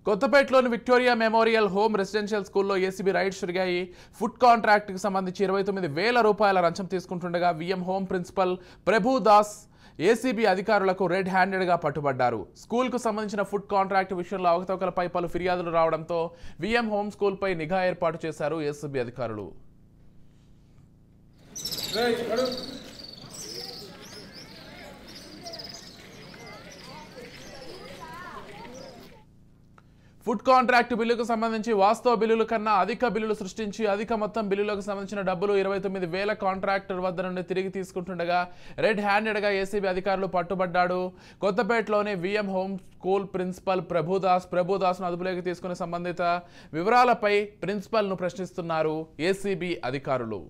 కొత్తపేటలోని Victoria Memorial Home Residential స్కూల్లో ACB raids జరిగాయి. Food కాంట్రాక్ట్కి సంబంధించి 29,000 రూపాయల లంచం తీసుకుంటుండగా VM Home principal Prabhudas ACB అధికారులకు రెడ్ హ్యాండెడ్గా పట్టుబడ్డారు. స్కూల్కు సంబంధించిన ఫుడ్ కాంట్రాక్ట్ విషయంలో అవకతవకలపై పలు ఫిర్యాదులు రావడంతో విఎం హోమ్ స్కూల్పై నిఘా ఏర్పాటు చేశారు ఏసీబీ అధికారులు. ఫుడ్ కాంట్రాక్ట్ బిల్లుకు సంబంధించి వాస్తవ బిల్లుల కన్నా అధిక బిల్లులు సృష్టించి అధిక మొత్తం బిల్లులకు సంబంధించిన డబ్బులు 29,000 కాంట్రాక్టర్ వద్ద నుండి తిరిగి తీసుకుంటుండగా రెడ్ హ్యాండెడ్గా ఏసీబీ అధికారులు పట్టుబడ్డాడు. కొత్తపేటలోని విఎం హోమ్ స్కూల్ ప్రిన్సిపల్ ప్రభుదాస్ను అదుపులోకి తీసుకునే సంబంధిత వివరాలపై ప్రిన్సిపల్ను ప్రశ్నిస్తున్నారు ఏసీబీ అధికారులు.